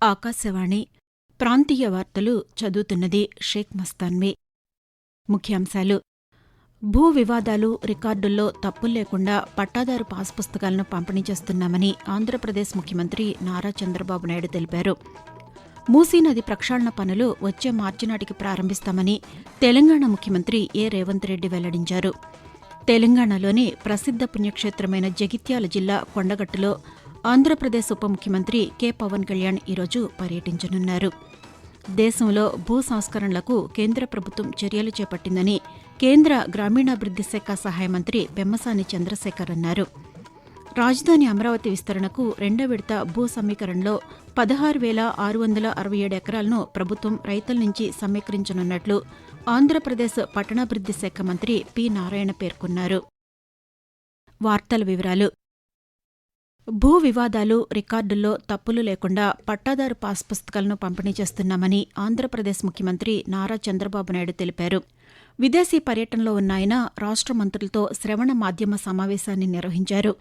ఆకాశవాణి ప్రాంతీయ వార్తలు చదువుతున్నది షేక్ మస్తాన్వి. ముఖ్యాంశాలు: భూ వివాదాలు, రికార్డుల్లో తప్పుల్లేకుండా పట్టాదారు పాస్ పుస్తకాలను పంపిణీ చేస్తున్నామని ఆంధ్రప్రదేశ్ ముఖ్యమంత్రి నారా చంద్రబాబు నాయుడు తెలిపారు. మూసీ నది ప్రక్షాళన పనులు వచ్చే మార్చి నాటికి ప్రారంభిస్తామని తెలంగాణ ముఖ్యమంత్రి ఏ రేవంత్ రెడ్డి వెల్లడించారు. తెలంగాణలోని ప్రసిద్ధ పుణ్యక్షేత్రమైన జగిత్యాల జిల్లా కొండగట్టులో ఆంధ్రప్రదేశ్ ఉప ముఖ్యమంత్రి కె పవన్ కళ్యాణ్ ఈరోజు పర్యటించనున్నారు. దేశంలో భూ సంస్కరణలకు కేంద్ర ప్రభుత్వం చర్యలు చేపట్టిందని కేంద్ర గ్రామీణాభివృద్ది శాఖ సహాయ మంత్రి పెమ్మసాని చంద్రశేఖర్ అన్నారు. రాజధాని అమరావతి విస్తరణకు రెండో విడత భూ సమీకరణలో 16,667 ఎకరాలను ప్రభుత్వం రైతుల నుంచి సమీకరించనున్నట్లు ఆంధ్రప్రదేశ్ పట్టణాభివృద్ది శాఖ మంత్రి పి నారాయణ పేర్కొన్నారు. వార్తల వివరాలు: భూ వివాదాలు, రికార్డుల్లో తప్పులు లేకుండా పట్టాదారు పాస్ పుస్తకాలను పంపిణీ చేస్తున్నామని ఆంధ్రప్రదేశ్ ముఖ్యమంత్రి నారా చంద్రబాబు నాయుడు తెలిపారు. విదేశీ పర్యటనలో ఉన్న ఆయన రాష్ట్ర మంత్రులతో శ్రవణ మాధ్యమ సమావేశాన్ని నిర్వహించారు.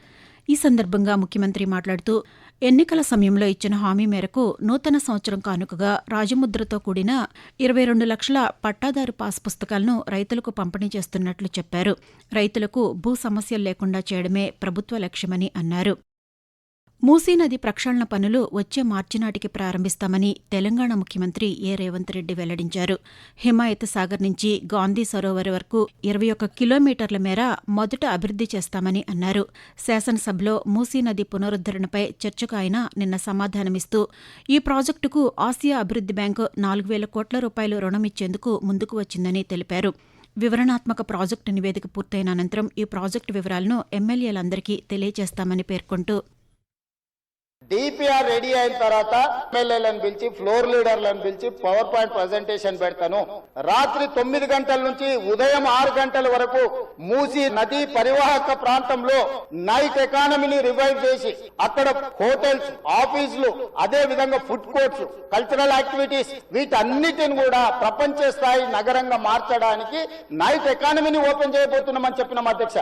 ఈ సందర్భంగా ముఖ్యమంత్రి మాట్లాడుతూ, ఎన్నికల సమయంలో ఇచ్చిన హామీ మేరకు నూతన సంవత్సరం కానుకగా రాజముద్రతో కూడిన 22 లక్షల పట్టాదారు పాస్ పుస్తకాలను రైతులకు పంపిణీ చేస్తున్నట్లు చెప్పారు. రైతులకు భూ సమస్యలు లేకుండా చేయడమే ప్రభుత్వ లక్ష్యమని అన్నారు. మూసీ నది ప్రక్షాళన పనులు వచ్చే మార్చి నాటికి ప్రారంభిస్తామని తెలంగాణ ముఖ్యమంత్రి ఏ రేవంత్ రెడ్డి వెల్లడించారు. హిమాయత్ సాగర్ నుంచి గాంధీ సరోవర్ వరకు 21 కిలోమీటర్ల మేర మొదట అభివృద్ది చేస్తామని అన్నారు. శాసనసభలో మూసీ నది పునరుద్దరణపై చర్చకు ఆయన నిన్న సమాధానమిస్తూ, ఈ ప్రాజెక్టుకు ఆసియా అభివృద్ది బ్యాంకు 4,000 కోట్ల రూపాయలు రుణమిచ్చేందుకు ముందుకు వచ్చిందని తెలిపారు. వివరణాత్మక ప్రాజెక్టు నివేదిక పూర్తయిన అనంతరం ఈ ప్రాజెక్టు వివరాలను ఎమ్మెల్యేలందరికీ తెలియజేస్తామని పేర్కొంటూ, డిపిఆర్ రెడీ అయిన తర్వాత ఎమ్మెల్యేలను పిలిచి, ఫ్లోర్ లీడర్లను పిలిచి పవర్ పాయింట్ ప్రజెంటేషన్ పెడతాను. రాత్రి 9 గంటల నుంచి ఉదయం 6 గంటల వరకు మూసీ నది పరివాహక ప్రాంతంలో నైట్ ఎకానమీని రివైవ్ చేసి అక్కడ హోటల్స్, ఆఫీసులు, అదే విధంగా ఫుడ్ కోర్ట్స్, కల్చరల్ యాక్టివిటీస్ వీటన్నిటిని కూడా ప్రపంచ స్థాయి నగరంగా మార్చడానికి నైట్ ఎకానమీని ఓపెన్ చేయబోతున్నామని చెప్పిన అధ్యక్ష.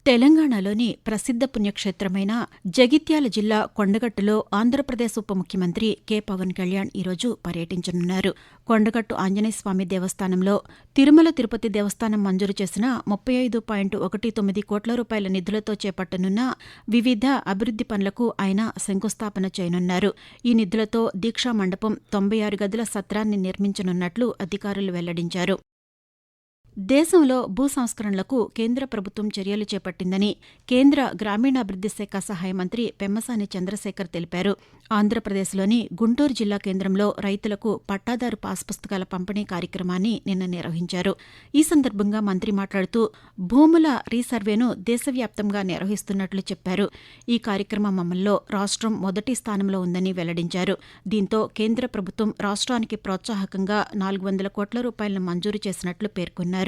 తెలంగాణలోని ప్రసిద్ధ పుణ్యక్షేత్రమైన జగిత్యాల జిల్లా కొండగట్టులో ఆంధ్రప్రదేశ్ ఉప ముఖ్యమంత్రి కె పవన్ కళ్యాణ్ ఈరోజు పర్యటించనున్నారు. కొండగట్టు ఆంజనేయస్వామి దేవస్థానంలో తిరుమల తిరుపతి దేవస్థానం మంజూరు చేసిన 35.19 కోట్ల రూపాయల నిధులతో చేపట్టనున్న వివిధ అభివృద్ది పనులకు ఆయన శంకుస్థాపన చేయనున్నారు. ఈ నిధులతో దీక్షా మండపం, 96 గదుల సత్రాన్ని నిర్మించనున్నట్లు అధికారులు వెల్లడించారు. దేశంలో భూ సంస్కరణలకు కేంద్ర ప్రభుత్వం చర్యలు చేపట్టిందని కేంద్ర గ్రామీణాభివృద్ది శాఖ సహాయ మంత్రి పెమ్మసాని చంద్రశేఖర్ తెలిపారు. ఆంధ్రప్రదేశ్లోని గుంటూరు జిల్లా కేంద్రంలో రైతులకు పట్టాదారు పాస్ పుస్తకాల పంపిణీ కార్యక్రమాన్ని నిన్న నిర్వహించారు. ఈ సందర్భంగా మంత్రి మాట్లాడుతూ, భూముల రీసర్వేను దేశవ్యాప్తంగా నిర్వహిస్తున్నట్లు చెప్పారు. ఈ కార్యక్రమం అమల్లో రాష్ట్రం మొదటి స్థానంలో ఉందని వెల్లడించారు. దీంతో కేంద్ర ప్రభుత్వం రాష్ట్రానికి ప్రోత్సాహకంగా 400 కోట్ల రూపాయలను మంజూరు చేసినట్లు పేర్కొన్నారు.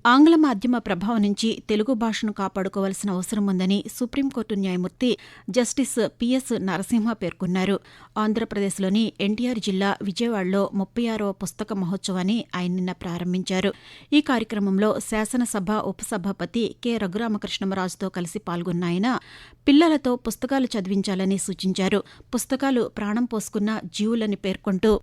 ఆంగ్ల మాధ్యమ ప్రభావం నుంచి తెలుగు భాషను కాపాడుకోవాల్సిన అవసరం ఉందని సుప్రీంకోర్టు న్యాయమూర్తి జస్టిస్ పిఎస్ నరసింహ పేర్కొన్నారు. ఆంధ్రప్రదేశ్లోని ఎన్టీఆర్ జిల్లా విజయవాడలో 36వ పుస్తక మహోత్సవాన్ని ఆయన నిన్న ప్రారంభించారు. ఈ కార్యక్రమంలో శాసనసభ ఉపసభాపతి కె రఘురామకృష్ణమరాజుతో కలిసి పాల్గొన్న ఆయన పిల్లలతో పుస్తకాలు చదివించాలని సూచించారు. పుస్తకాలు ప్రాణం పోసుకున్న జీవులని పేర్కొంటూ,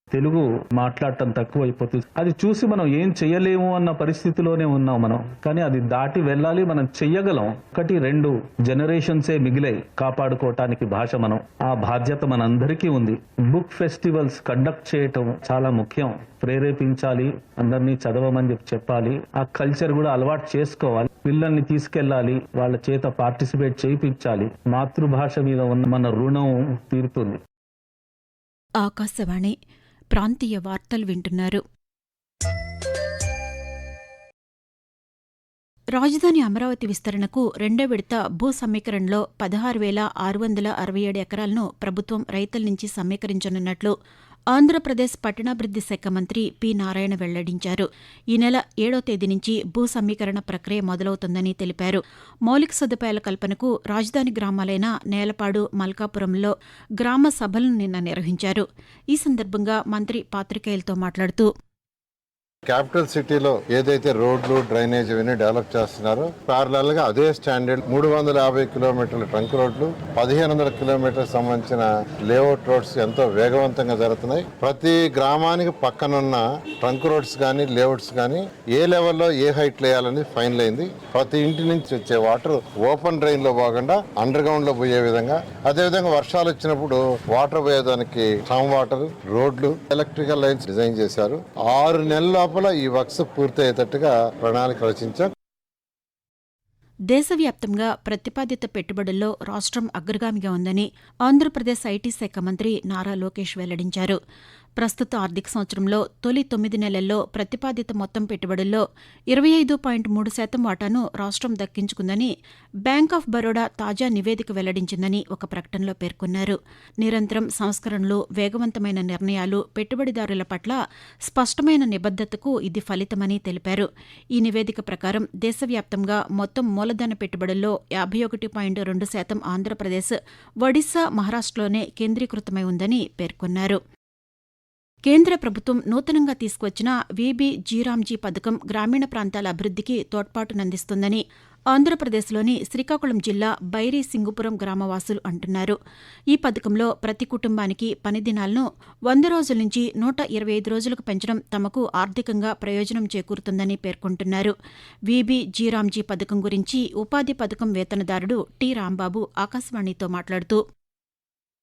తెలుగు మాట్లాడటం తక్కువైపోతుంది. అది చూసి మనం ఏం చెయ్యలేము అన్న పరిస్థితిలోనే ఉన్నాం మనం. కానీ అది దాటి వెళ్ళాలి, మనం చెయ్యగలం. 1-2 జనరేషన్సే మిగిలాయి కాపాడుకోవటానికి భాష. మనం ఆ బాధ్యత మనందరికీ ఉంది. బుక్ ఫెస్టివల్స్ కండక్ట్ చేయటం చాలా ముఖ్యం. ప్రేరేపించాలి, అందరినీ చదవమని చెప్పాలి. ఆ కల్చర్ కూడా అలవాటు చేసుకోవాలి. పిల్లల్ని తీసుకెళ్లాలి, వాళ్ళ చేత పార్టిసిపేట్ చేయించాలి. మాతృభాష మీద ఉన్న మన రుణం తీరుతుంది. ఆకాశవాణి ప్రాంతీయ వార్తలు వింటున్నారు. రాజధాని అమరావతి విస్తరణకు రెండో విడత భూ సమీకరణలో 16,667 ఎకరాలను ప్రభుత్వం రైతుల నుంచి సమీకరించనున్నట్లు ఆంధ్రప్రదేశ్ పట్టణాభివృద్ది శాఖ మంత్రి పి నారాయణ వెల్లడించారు. ఈ నెల 7వ తేదీ నుంచి భూ సమీకరణ ప్రక్రియ మొదలవుతుందని తెలిపారు. మౌలిక సదుపాయాల కల్పనకు రాజధాని గ్రామాలైన నేలపాడు, మల్కాపురంలో గ్రామ సభలను నిన్న నిర్వహించారు. ఈ సందర్భంగా మంత్రి పాత్రికేయులతో మాట్లాడుతూ, క్యాపిటల్ సిటీలో ఏదైతే రోడ్లు డ్రైనేజ్ ఇవన్నీ డెవలప్ చేస్తున్నారో ప్యారలల్ గా అదే స్టాండర్డ్ 350 కిలోమీటర్ల ట్రంక్ రోడ్లు, 1500 కిలోమీటర్లకు సంబంధించిన లేఅవుట్ రోడ్స్ ఎంతో వేగవంతంగా జరుగుతున్నాయి. ప్రతి గ్రామానికి పక్కనున్న ట్రంక్ రోడ్స్ కానీ లేఅవుట్స్ కానీ ఏ లెవెల్లో ఏ హైట్ వేయాలని ఫైనల్ అయింది. ప్రతి ఇంటి నుంచి వచ్చే వాటర్ ఓపెన్ డ్రైన్ లో పోకుండా అండర్ గ్రౌండ్ లో పోయే విధంగా, అదేవిధంగా వర్షాలు వచ్చినప్పుడు వాటర్ పోయేదానికి స్టామ్ వాటర్, రోడ్లు, ఎలక్ట్రికల్ లైన్స్ డిజైన్ చేశారు. 6 నెలల లోపల ఈ వర్క్స్ పూర్తయ్యేటట్టుగా ప్రణాళిక రచించాం. దేశవ్యాప్తంగా ప్రతిపాదిత పెట్టుబడుల్లో రాష్ట్రం అగ్రగామిగా ఉందని ఆంధ్రప్రదేశ్ ఐటీ శాఖ మంత్రి నారా లోకేష్ వెల్లడించారు. ప్రస్తుత ఆర్థిక సంవత్సరంలో తొలి 9 నెలల్లో ప్రతిపాదిత మొత్తం పెట్టుబడుల్లో 25.3% వాటాను రాష్ట్రం దక్కించుకుందని బ్యాంక్ ఆఫ్ బరోడా తాజా నివేదిక వెల్లడించిందని ఒక ప్రకటనలో పేర్కొన్నారు. నిరంతరం సంస్కరణలు, వేగవంతమైన నిర్ణయాలు పెట్టుబడిదారుల పట్ల స్పష్టమైన నిబద్ధతకు ఇది ఫలితమని తెలిపారు. ఈ నివేదిక ప్రకారం దేశవ్యాప్తంగా మొత్తం మూలధన పెట్టుబడుల్లో 51.2% ఆంధ్రప్రదేశ్, ఒడిశా, మహారాష్ట్రలోనే కేంద్రీకృతమై ఉందని పేర్కొన్నారు. కేంద్ర ప్రభుత్వం నూతనంగా తీసుకువచ్చిన వీబీ జీరామ్జీ పథకం గ్రామీణ ప్రాంతాల అభివృద్ధికి తోడ్పాటునందిస్తుందని ఆంధ్రప్రదేశ్లోని శ్రీకాకుళం జిల్లా బైరీ సింగుపురం గ్రామవాసులు అంటున్నారు. ఈ పథకంలో ప్రతి కుటుంబానికి పని దినాలను 100 రోజుల నుంచి 125 రోజులకు పెంచడం తమకు ఆర్థికంగా ప్రయోజనం చేకూరుతుందని పేర్కొంటున్నారు. వీబీ జీరామ్జీ పథకం గురించి ఉపాధి పథకం వేతనదారుడు టి రాంబాబు ఆకాశవాణితో మాట్లాడుతూ,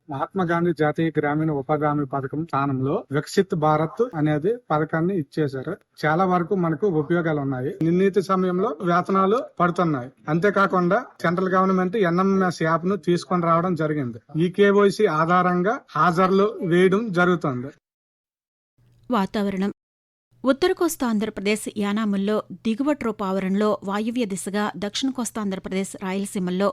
మహాత్మాగాంధీ జాతీయ గ్రామీణ ఉపాధి హామీ పథకం స్థానంలో వికసిత్ భారత్ అనేది పథకాన్ని ఇచ్చేశారు. చాలా వరకు మనకు ఉపయోగాలు ఉన్నాయి. నిర్ణీత సమయంలో వేతనాలు పడుతున్నాయి. అంతేకాకుండా సెంట్రల్ గవర్నమెంట్ ఎన్ఎంఎస్ యాప్ ను తీసుకొని రావడం జరిగింది. ఈ కేవైసీ ఆధారంగా హాజరులు వేయడం జరుగుతుంది. వాతావరణం. ఉత్తర కోస్తా ఆంధ్రప్రదేశ్ యానాముల్లో దిగువ ట్రోప్ ఆవరణలో వాయువ్య దిశగా, దక్షిణ కోస్తా ఆంధ్రప్రదేశ్ రాయలసీమల్లో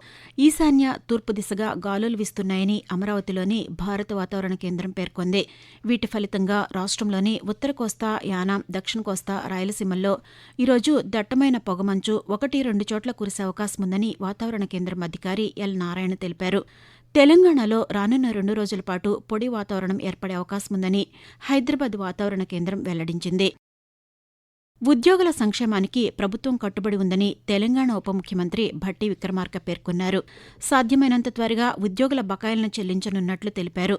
ఈశాన్య తూర్పు దిశగా గాలులు వీస్తున్నాయని అమరావతిలోని భారత వాతావరణ కేంద్రం పేర్కొంది. వీటి ఫలితంగా రాష్ట్రంలోని ఉత్తర కోస్తా, యానాం, దక్షిణ కోస్తా, రాయలసీమల్లో ఈరోజు దట్టమైన పొగమంచు 1-2 చోట్ల కురిసే అవకాశం ఉందని వాతావరణ కేంద్రం అధికారి ఎల్ నారాయణ తెలిపారు. తెలంగాణలో రానున్న 2 రోజుల పాటు పొడి వాతావరణం ఏర్పడే అవకాశముందని హైదరాబాద్ వాతావరణ కేంద్రం వెల్లడించింది. ఉద్యోగుల సంక్షేమానికి ప్రభుత్వం కట్టుబడి ఉందని తెలంగాణ ఉప ముఖ్యమంత్రి భట్టి విక్రమార్క పేర్కొన్నారు. సాధ్యమైనంత త్వరగా ఉద్యోగుల బకాయిలను చెల్లించనున్నట్లు తెలిపారు.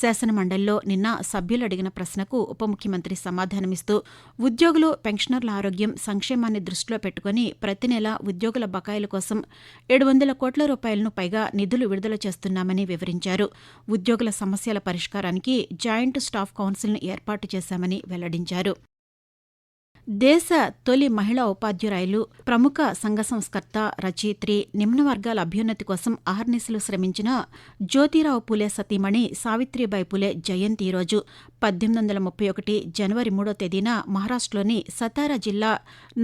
శాసనమండలిలో నిన్న సభ్యులు అడిగిన ప్రశ్నకు ఉప ముఖ్యమంత్రి సమాధానమిస్తూ, ఉద్యోగులు, పెన్షనర్ల ఆరోగ్యం, సంక్షేమాన్ని దృష్టిలో పెట్టుకుని ప్రతి నెల ఉద్యోగుల బకాయిల కోసం 700 కోట్ల రూపాయలను పైగా నిధులు విడుదల చేస్తున్నామని వివరించారు. ఉద్యోగుల సమస్యల పరిష్కారానికి జాయింట్ స్టాఫ్ కౌన్సిల్ను ఏర్పాటు చేశామని వెల్లడించారు. దేశ తొలి మహిళా ఉపాధ్యాయురాలు, ప్రముఖ సంఘ సంస్కర్త, రచయిత్రి, నిమ్న వర్గాల అభ్యున్నతి కోసం అహర్నిశలు శ్రమించిన జ్యోతిరావు పూలే సతీమణి సావిత్రిబాయి పూలే జయంతి ఈరోజు 1831 జనవరి 3వ తేదీన మహారాష్ట్రలోని సతారా జిల్లా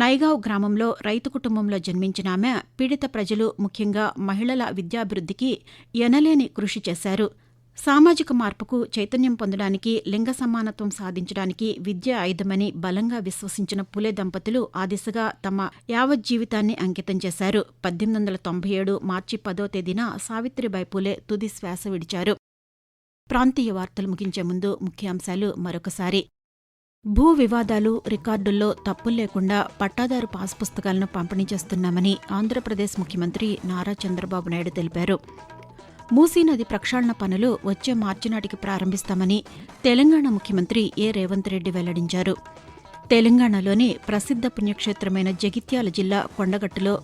నైగావ్ గ్రామంలో రైతు కుటుంబంలో జన్మించిన ఆమె పీడిత ప్రజలు, ముఖ్యంగా మహిళల విద్యాభివృద్ధికి ఎనలేని కృషి చేశారు. సామాజిక మార్పుకు చైతన్యం పొందడానికి, లింగ సమానత్వం సాధించడానికి విద్య ఆయుధమని బలంగా విశ్వసించిన పూలే దంపతులు ఆ దిశగా తమ యావత్ జీవితాన్ని అంకితం చేశారు. 1897 మార్చి 10వ తేదీన సావిత్రిబాయి పూలే తుది శ్వాస విడిచారు. ప్రాంతీయ వార్తలు ముగించే ముందు ముఖ్యాంశాలు మరొకసారి. భూ వివాదాలు, రికార్డుల్లో తప్పులు లేకుండా పట్టాదారు పాస్ పుస్తకాలను పంపిణీ చేస్తున్నామని ఆంధ్రప్రదేశ్ ముఖ్యమంత్రి నారా చంద్రబాబు నాయుడు తెలిపారు. మూసీ నది ప్రక్షాళన పనులు వచ్చే మార్చి నాటికి ప్రారంభిస్తామని తెలంగాణ ముఖ్యమంత్రి ఏ రేవంత్ రెడ్డి వెల్లడించారు. తెలంగాణలోని ప్రసిద్ధ పుణ్యక్షేత్రమైన జగిత్యాల జిల్లా కొండగట్టులో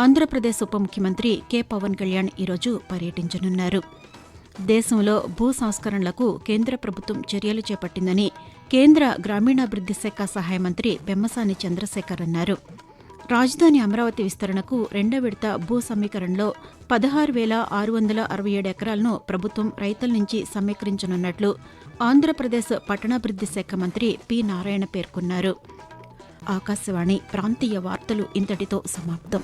ఆంధ్రప్రదేశ్ ఉప ముఖ్యమంత్రి కె పవన్ కళ్యాణ్ ఈరోజు పర్యటించనున్నారు. దేశంలో భూ సంస్కరణలకు కేంద్ర ప్రభుత్వం చర్యలు చేపట్టిందని కేంద్ర గ్రామీణాభివృద్ది శాఖ సహాయ మంత్రి పెమ్మసాని చంద్రశేఖర్ అన్నారు. రాజధాని అమరావతి విస్తరణకు 2వ విడత భూ సమీకరణలో 16,667 ఎకరాలను ప్రభుత్వం రైతుల నుంచి సమీకరించనున్నట్లు ఆంధ్రప్రదేశ్ పట్టణాభివృద్ది శాఖ మంత్రి పి నారాయణ పేర్కొన్నారు. ఆకాశవాణి ప్రాంతీయ వార్తలు ఇంతటితో సమాప్తం.